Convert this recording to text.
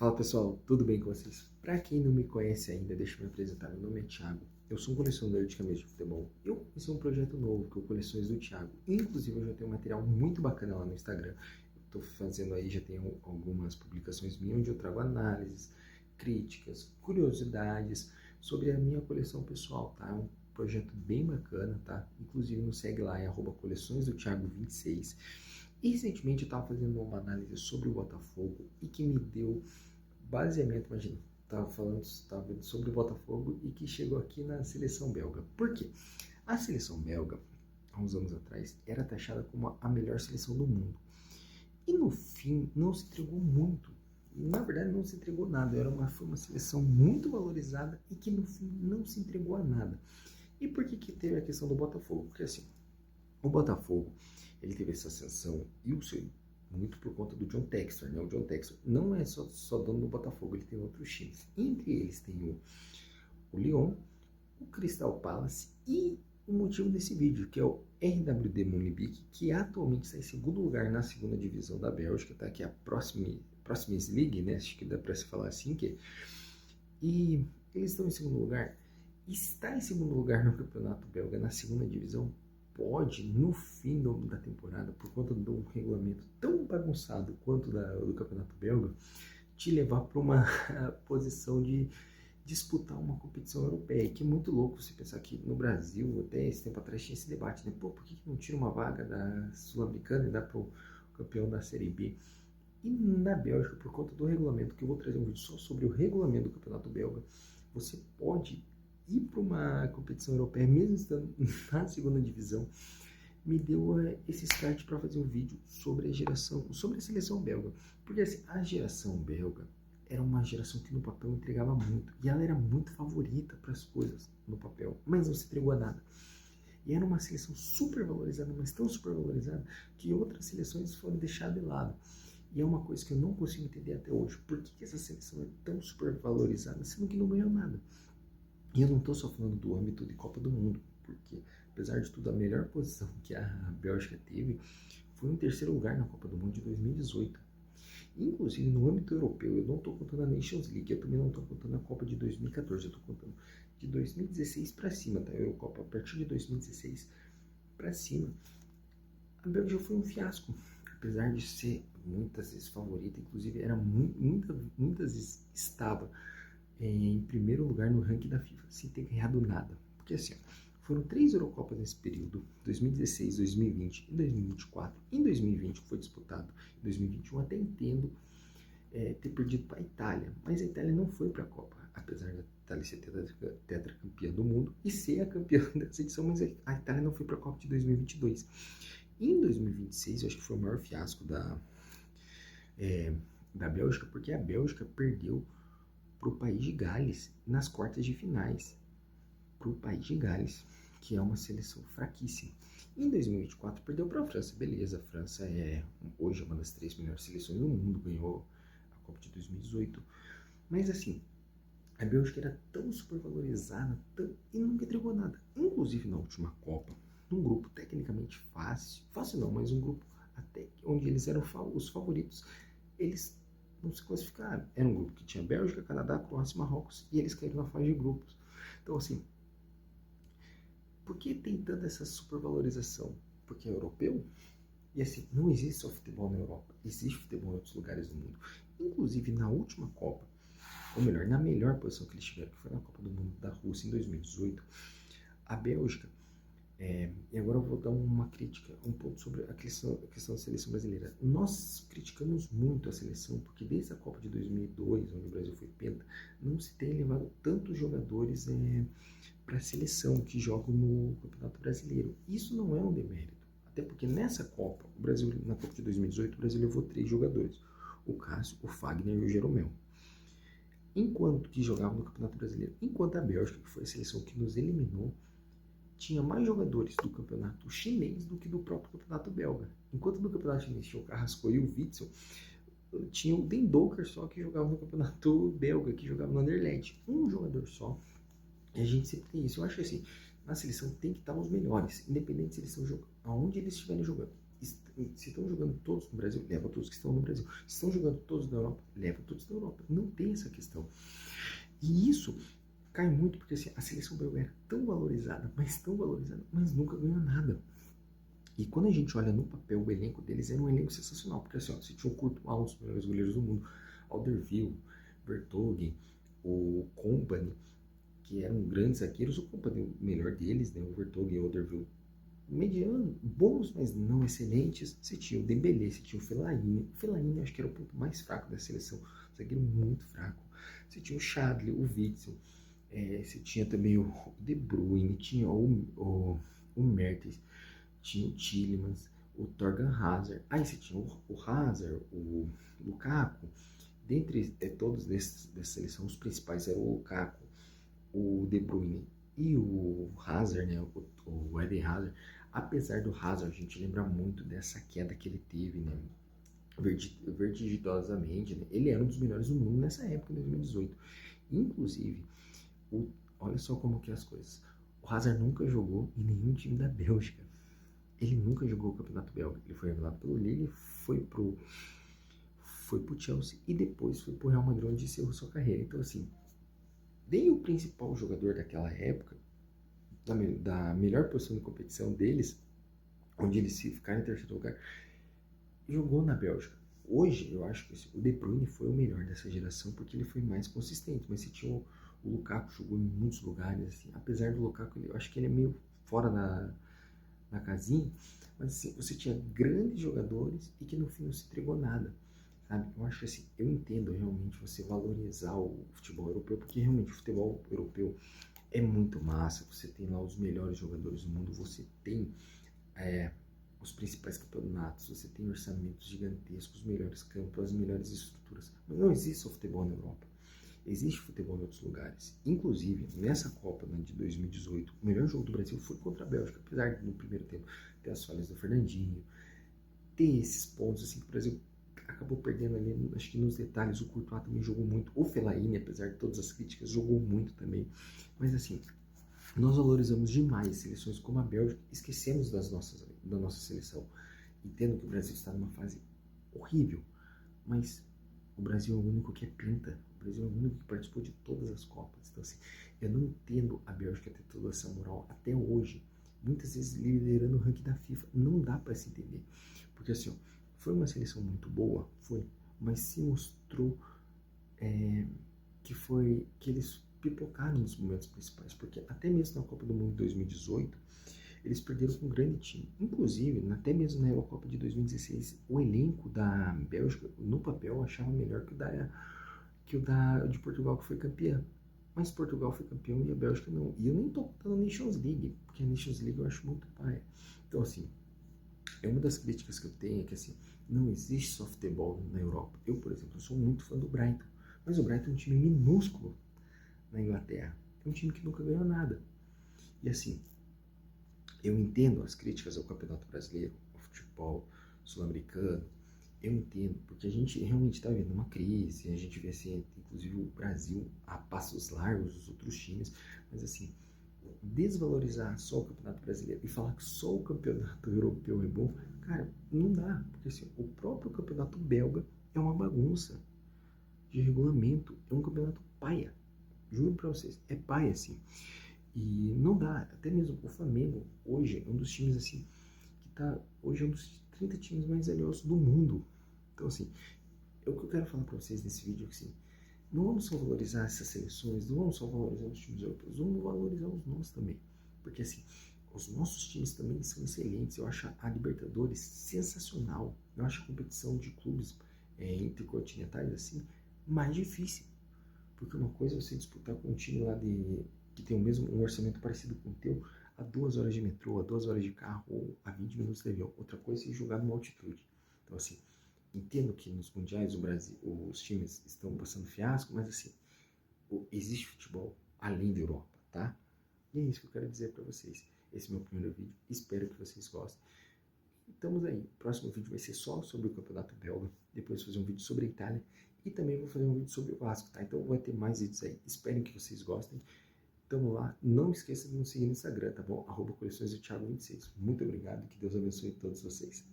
Fala pessoal, tudo bem com vocês? Para quem não me conhece ainda, deixa eu me apresentar. Meu nome é Thiago, eu sou um colecionador de camisas de futebol. Eu comecei um projeto novo, que é o Coleções do Thiago. Inclusive eu já tenho um material muito bacana lá no Instagram. Estou fazendo aí, já tenho algumas publicações minhas onde eu trago análises, críticas, curiosidades sobre a minha coleção pessoal, tá? É um projeto bem bacana, tá? Inclusive nos segue lá, é @coleções do Thiago 26. E recentemente eu estava fazendo uma análise sobre o Botafogo e que me deu baseamento, imagina, estava vendo sobre o Botafogo e que chegou aqui na seleção belga. Por quê? A seleção belga, há uns anos atrás, era taxada como a melhor seleção do mundo. E no fim, não se entregou muito. Na verdade, não se entregou nada. Foi uma seleção muito valorizada e que no fim não se entregou a nada. E por que teve a questão do Botafogo? Porque assim, o Botafogo, ele teve essa ascensão e o seu muito por conta do John Textor, né? O John Textor não é só dono do Botafogo, ele tem outros times. Entre eles tem o Lyon, o Crystal Palace e o motivo desse vídeo, que é o RWD Molenbeek, que atualmente está em segundo lugar na segunda divisão da Bélgica, tá? Que é a Proximus League, né? Acho que dá para se falar assim, e eles estão em segundo lugar. Estar em segundo lugar no campeonato belga, na segunda divisão, pode, no fim da temporada, por conta de um regulamento tão bagunçado quanto do campeonato belga, te levar para uma posição de disputar uma competição europeia, que é muito louco você pensar que no Brasil, até esse tempo atrás, tinha esse debate, né? Pô, por que não tira uma vaga da Sul-Americana e dá para o campeão da Série B? E na Bélgica, por conta do regulamento, que eu vou trazer um vídeo só sobre o regulamento do campeonato belga, você pode ir para uma competição europeia, mesmo estando na segunda divisão. Me deu esse start para fazer um vídeo sobre a seleção belga. Porque assim, a geração belga era uma geração que no papel entregava muito. E ela era muito favorita para as coisas no papel, mas não se entregou a nada. E era uma seleção super valorizada, mas tão super valorizada, que outras seleções foram deixadas de lado. E é uma coisa que eu não consigo entender até hoje. Por que essa seleção é tão super valorizada, sendo que não ganhou nada? E eu não estou só falando do âmbito de Copa do Mundo, porque, apesar de tudo, a melhor posição que a Bélgica teve foi um terceiro lugar na Copa do Mundo de 2018. Inclusive, no âmbito europeu, eu não estou contando a Nations League, eu também não estou contando a Copa de 2014, eu estou contando de 2016 para cima, tá? A Eurocopa, a partir de 2016 para cima. A Bélgica foi um fiasco, apesar de ser muitas vezes favorita, inclusive era muitas vezes estava em primeiro lugar no ranking da FIFA, sem ter ganhado nada. Porque assim, foram 3 Eurocopas nesse período, 2016, 2020 e 2024. Em 2020 foi disputado, em 2021 até entendo ter perdido para a Itália, mas a Itália não foi para a Copa, apesar da Itália ser tetracampeã do mundo e ser a campeã dessa edição, mas a Itália não foi para a Copa de 2022. Em 2026, eu acho que foi o maior fiasco da Bélgica, porque a Bélgica perdeu para o País de Gales nas quartas de finais, para o País de Gales, que é uma seleção fraquíssima. Em 2024 perdeu para a França, beleza, a França é hoje uma das 3 melhores seleções do mundo, ganhou a Copa de 2018, mas assim, a Bélgica era tão supervalorizada e nunca entregou nada, inclusive na última Copa, num grupo tecnicamente fácil não, mas um grupo até onde eles eram os favoritos, eles não se classificaram. Era um grupo que tinha Bélgica, Canadá, Croácia e Marrocos, e eles caíram na fase de grupos. Então, assim, por que tem tanta essa supervalorização? Porque é europeu? E assim, não existe só futebol na Europa, existe futebol em outros lugares do mundo. Inclusive, na última Copa, ou melhor, na melhor posição que eles tiveram, que foi na Copa do Mundo da Rússia em 2018, a Bélgica, e agora eu vou dar uma crítica, um ponto sobre a questão da seleção brasileira. Nós criticamos muito a seleção, porque desde a Copa de 2002, onde o Brasil foi penta, não se tem levado tantos jogadores para a seleção que jogam no Campeonato Brasileiro. Isso não é um demérito, até porque nessa Copa, na Copa de 2018, o Brasil levou 3 jogadores, o Cássio, o Fagner e o Jeromel. Enquanto que jogavam no Campeonato Brasileiro, enquanto a Bélgica, que foi a seleção que nos eliminou, tinha mais jogadores do campeonato chinês do que do próprio campeonato belga. Enquanto no campeonato chinês tinha o Carrasco e o Witsel, tinha o Den Doker só que jogava no campeonato belga, que jogava no Anderlecht. Um jogador só. E a gente sempre tem isso. Eu acho que assim, na seleção tem que estar os melhores, independente se eles estão jogando, aonde eles estiverem jogando. Se estão jogando todos no Brasil, leva todos que estão no Brasil. Se estão jogando todos na Europa, leva todos da Europa. Não tem essa questão. E isso cai muito porque assim, a seleção belga era tão valorizada, mas nunca ganhou nada. E quando a gente olha no papel o elenco deles, era um elenco sensacional. Porque assim, ó, você tinha o Courtois, um dos melhores goleiros do mundo, Alderweireld, Vertonghen, o Kompany, que eram grandes zagueiros. O Kompany, o melhor deles, né? O Vertonghen e o Alderweireld, mediano, bons, mas não excelentes. Você tinha o Dembélé, você tinha o Fellaini. O Fellaini acho que era o ponto mais fraco da seleção, zagueiro muito fraco. Você tinha o Chadli, o Witsel, você tinha também o De Bruyne, tinha o Mertens, tinha o Tielemans, o Torgan Hazard. Aí você tinha o Hazard, o Lukaku. Dentre todos dessa seleção, os principais eram o Lukaku, o De Bruyne e o Hazard, né, o Eden Hazard. Apesar do Hazard, a gente lembra muito dessa queda que ele teve, né, vertiginosamente, né? Ele era um dos melhores do mundo nessa época, em 2018. Inclusive, olha só como que é as coisas. O Hazard nunca jogou em nenhum time da Bélgica. Ele nunca jogou o Campeonato Belga. Ele foi revelado pelo Lille, foi pro Chelsea e depois foi pro Real Madrid, onde encerrou sua carreira. Então, assim, nem o principal jogador daquela época, da melhor posição de competição deles, onde eles ficaram em terceiro lugar, jogou na Bélgica. Hoje, eu acho que o De Bruyne foi o melhor dessa geração porque ele foi mais consistente. Mas se tinha o Lukaku, jogou em muitos lugares. Assim, apesar do Lukaku, eu acho que ele é meio fora na casinha. Mas assim, você tinha grandes jogadores e que no fim não se entregou nada. Sabe? Eu acho assim, eu entendo realmente você valorizar o futebol europeu, porque realmente o futebol europeu é muito massa. Você tem lá os melhores jogadores do mundo, você tem os principais campeonatos, você tem orçamentos gigantescos, os melhores campos, as melhores estruturas. Mas não existe só futebol na Europa. Existe futebol em outros lugares. Inclusive, nessa Copa, né, de 2018, o melhor jogo do Brasil foi contra a Bélgica, apesar de no primeiro tempo ter as falhas do Fernandinho, ter esses pontos assim que o Brasil acabou perdendo ali, acho que nos detalhes. O Courtois também jogou muito, o Fellaini, apesar de todas as críticas, jogou muito também. Mas assim, nós valorizamos demais seleções como a Bélgica, esquecemos da nossa seleção. Entendo que o Brasil está numa fase horrível, mas o Brasil é o único que é penta. O Brasil é o único que participou de todas as Copas. Então, assim, eu não entendo a Bélgica ter toda essa moral até hoje. Muitas vezes liderando o ranking da FIFA. Não dá para se entender. Porque, assim, ó, foi uma seleção muito boa, foi, mas se mostrou que eles pipocaram nos momentos principais. Porque até mesmo na Copa do Mundo de 2018, eles perderam com um grande time. Inclusive, até mesmo na Eurocopa de 2016, o elenco da Bélgica, no papel, eu achava melhor que o de Portugal, que foi campeã. Mas Portugal foi campeão e a Bélgica não. E eu nem tô contando a Nations League, porque a Nations League eu acho muito paia. Então, assim, é uma das críticas que eu tenho, é que assim, não existe só futebol na Europa. Eu, por exemplo, sou muito fã do Brighton. Mas o Brighton é um time minúsculo na Inglaterra. É um time que nunca ganhou nada. E assim, eu entendo as críticas ao Campeonato Brasileiro, ao futebol sul-americano. Eu entendo, porque a gente realmente está vivendo uma crise, a gente vê assim, inclusive o Brasil a passos largos dos outros times, mas assim, desvalorizar só o Campeonato Brasileiro e falar que só o Campeonato Europeu é bom, cara, não dá, porque assim, o próprio Campeonato Belga é uma bagunça de regulamento, é um campeonato paia, juro pra vocês, é paia assim. E não dá, até mesmo o Flamengo hoje é um dos times assim, hoje é um dos 30 times mais valiosos do mundo. Então assim, o que eu quero falar para vocês nesse vídeo é que assim, não vamos só valorizar essas seleções, não vamos só valorizar os times europeus, vamos valorizar os nossos também. Porque assim, os nossos times também são excelentes. Eu acho a Libertadores sensacional. Eu acho a competição de clubes intercontinentais assim, mais difícil. Porque uma coisa é você disputar com um time lá que tem um orçamento parecido com o teu, a 2 horas de metrô, a 2 horas de carro ou a 20 minutos de avião. Outra coisa é jogar numa altitude. Então assim, entendo que nos mundiais os times estão passando fiasco, mas assim, existe futebol além da Europa, tá? E é isso que eu quero dizer para vocês. Esse é o meu primeiro vídeo, espero que vocês gostem. Estamos aí, o próximo vídeo vai ser só sobre o Campeonato Belga, depois vou fazer um vídeo sobre a Itália e também vou fazer um vídeo sobre o Vasco, tá? Então vai ter mais vídeos aí, espero que vocês gostem. Tamo lá. Não esqueça de nos seguir no Instagram, tá bom? @coleções do Thiago 26. Muito obrigado. Que Deus abençoe todos vocês.